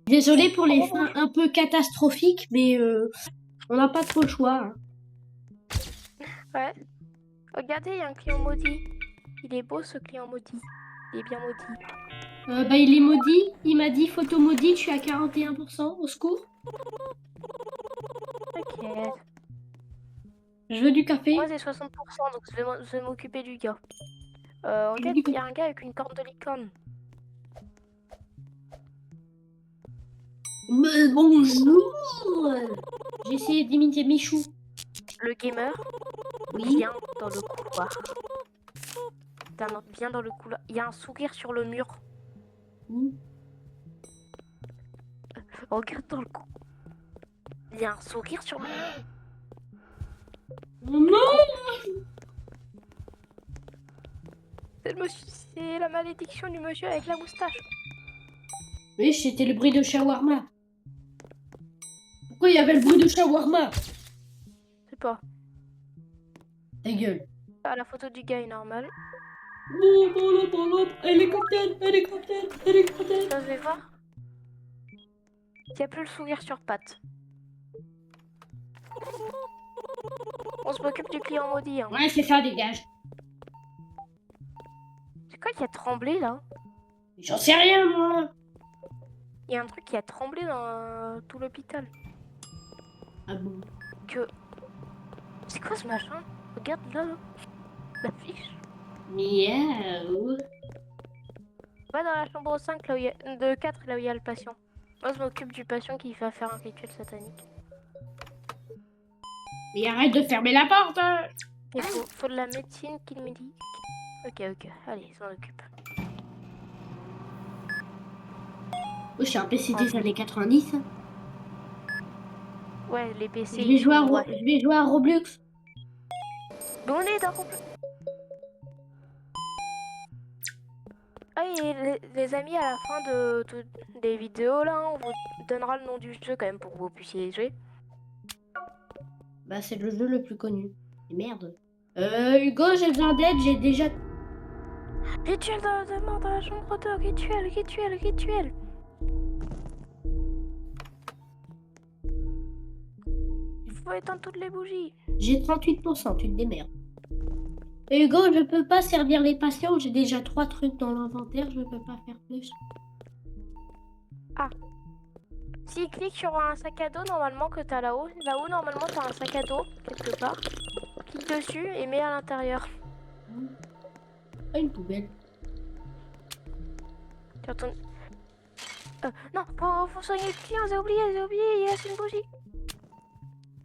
Désolé pour les fins un peu catastrophiques, mais on n'a pas trop le choix. Hein. Ouais. Regardez, il y a un client maudit. Il est beau ce client maudit. Il est bien maudit. Bah, il est maudit. Il m'a dit photo maudite, je suis à 41%. Au secours. T'inquiète. Je veux du café. Moi j'ai 60%, donc je vais m'occuper du gars. Je veux Regarde, du il y café. a un gars avec une corne de licorne. Mais bonjour. J'ai essayé d'imiter Michou. Le gamer Oui. vient dans le couloir. Viens dans le couloir. Il y a un sourire sur le mur. Regarde dans le cou. Il y a un sourire sur le mur. Non. C'est la malédiction du monsieur avec la moustache. Oui, c'était le bruit de shawarma. Pourquoi il y avait le bruit de shawarma? Je sais pas. Ta gueule. Ah, la photo du gars est normale. Hélicoptère, hélicoptère, hélicoptère. Ça, je vais voir. Il n'y a plus le sourire sur patte. On se m'occupe du client maudit. Hein. Ouais, c'est ça, dégage. C'est quoi qui a tremblé là? J'en sais rien, moi. Il y a un truc qui a tremblé dans tout l'hôpital. Ah bon? Que. C'est quoi ce machin? Regarde là, la fiche. Miaou. Va dans la chambre 5 là où il y a... de 4 là où il y a le patient. Moi je m'occupe du patient qui va faire un rituel satanique. Mais arrête de fermer la porte. Hein. Il faut de la médecine qu'il me dit. Ok, allez, s'en occupe. Oh, je suis un PC des années 90. Hein. Ouais, les PC. Je vais jouer à, ouais. je vais jouer à Roblox. Mais on est dans Roblox. Ah, et les amis, à la fin des vidéos là, on vous donnera le nom du jeu quand même pour que vous puissiez y jouer. Bah, c'est le jeu le plus connu. Et merde. Hugo, j'ai besoin d'aide, j'ai déjà... Rituel de mort dans la chambre 2, rituel. Il faut éteindre toutes les bougies. J'ai 38%, tu te démerdes. Hugo, je peux pas servir les patients, j'ai déjà 3 trucs dans l'inventaire, je peux pas faire plus. Ah. S'il clique sur un sac à dos, normalement, que t'as là-haut, normalement, t'as un sac à dos, quelque part. Clique dessus et mets à l'intérieur. Ah, une poubelle. Tu retournes... non, faut soigner le client, j'ai oublié, il reste une bougie.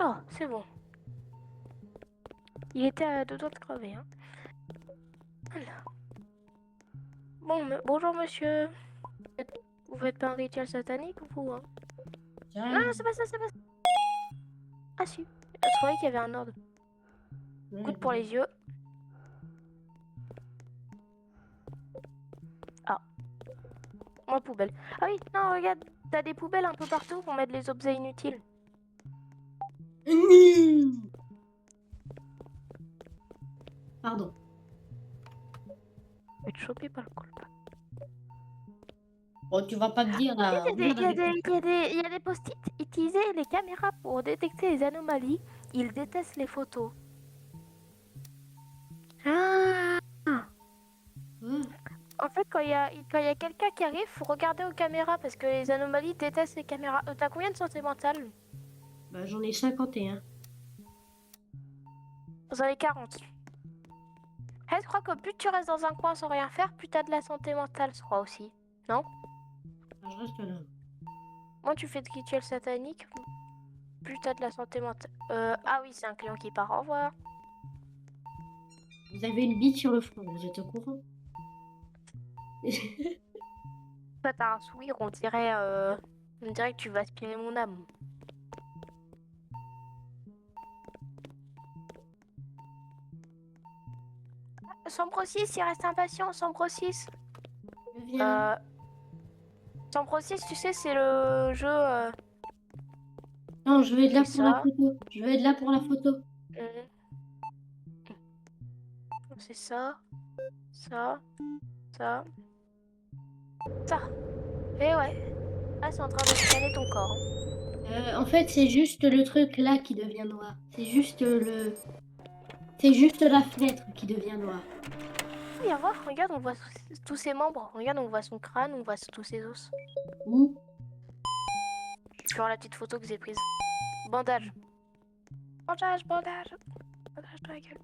Oh, c'est bon. Il était à 2 doigts de crever, hein. Alors. Bon, bonjour monsieur. Vous faites pas un rituel satanique ou vous, hein? Non, c'est pas ça. Ah si, je croyais qu'il y avait un ordre. Goutte pour les yeux. Ah. Moi, poubelle. Ah oui, non, regarde, t'as des poubelles un peu partout pour mettre les objets inutiles. Pardon. Je vais te choper par le col. Bon, tu vas pas me dire là. Il y a des post-it. Utiliser les caméras pour détecter les anomalies. Ils détestent les photos. Ah. En fait, quand il y a quelqu'un qui arrive, faut regarder aux caméras parce que les anomalies détestent les caméras. T'as combien de santé mentale? Bah, j'en ai 51. J'en ai 40. Je crois que plus tu restes dans un coin sans rien faire, plus t'as de la santé mentale, je crois aussi. Non? Bah, je reste là. Moi, tu fais de rituel satanique, plus t'as de la santé mentale. Ah oui, c'est un client qui part. Au revoir. Vous avez une bite sur le front, vous êtes au courant? Toi, t'as un sourire, on dirait que tu vas aspirer mon âme. Chambre 6, il reste un patient, chambre 6. Je viens. Chambre 6, tu sais, c'est le jeu... Non, je vais être là c'est pour la ça. photo. Je vais être là pour la photo. C'est ça. Ça. Et ouais. Ah, c'est en train de scanner ton corps. En fait, c'est juste le truc là qui devient noir. C'est juste le... C'est juste la fenêtre qui devient noire. Viens voir, regarde, on voit tous ses membres. Regarde, on voit son crâne, on voit tous ses os. Où? Sur la petite photo que j'ai prise. Bandage. Bandage, bandage. Bandage dans la gueule.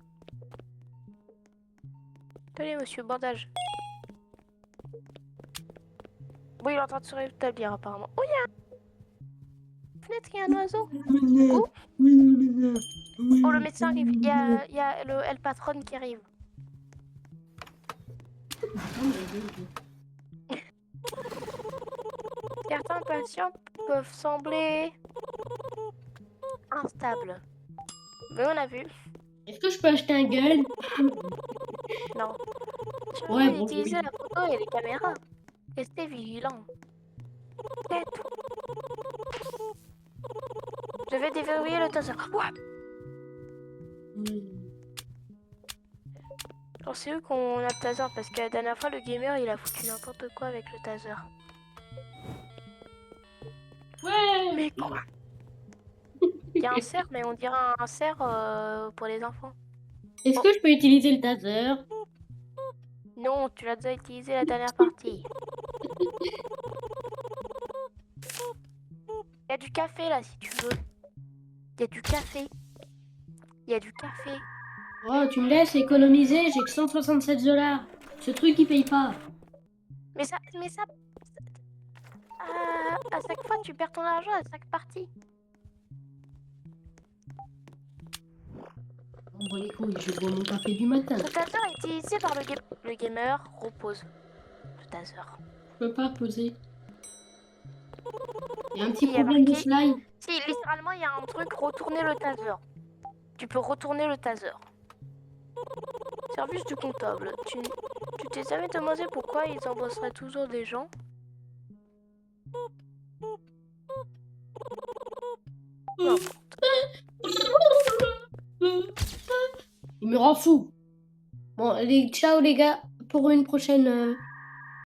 Tenez, monsieur, bandage. Oui, il est en train de se rétablir apparemment. Oh, il y a une fenêtre, il y a un oiseau. Coucou. Oh, le médecin arrive. Il y a le patronne qui arrive. Certains patients peuvent sembler instables. Mais on a vu. Est-ce que je peux acheter un gun? Non. Je Ouais, vais bon, utiliser oui. la photo et les caméras. Restez vigilants. Tête. Je vais déverrouiller le taser. Ouais. Alors c'est eux qu'on a le taser parce que la dernière fois le gamer il a foutu n'importe quoi avec le taser. Ouais. Mais quoi? Il y a un cerf mais on dirait un cerf pour les enfants. Est-ce que je peux utiliser le taser? Non, tu l'as déjà utilisé la dernière partie. Il y a du café là si tu veux. Il y a du café. Il y a du café. Oh, tu me laisses économiser, j'ai que 167 $. Ce truc, il paye pas. Mais ça, à chaque fois tu perds ton argent à chaque partie. On voit les couilles, je bois mon café du matin. Le taser est utilisé par le gamer repose. Le taser. Je peux pas poser. Il y a un petit Il y a problème de marqué- slime. Si, littéralement, il y a un truc, retourner le taser. Tu peux retourner le taser. Service du comptable. Tu t'es jamais demandé pourquoi ils embaucheraient toujours des gens? Il me rend fou. Bon, allez, ciao les gars, pour une prochaine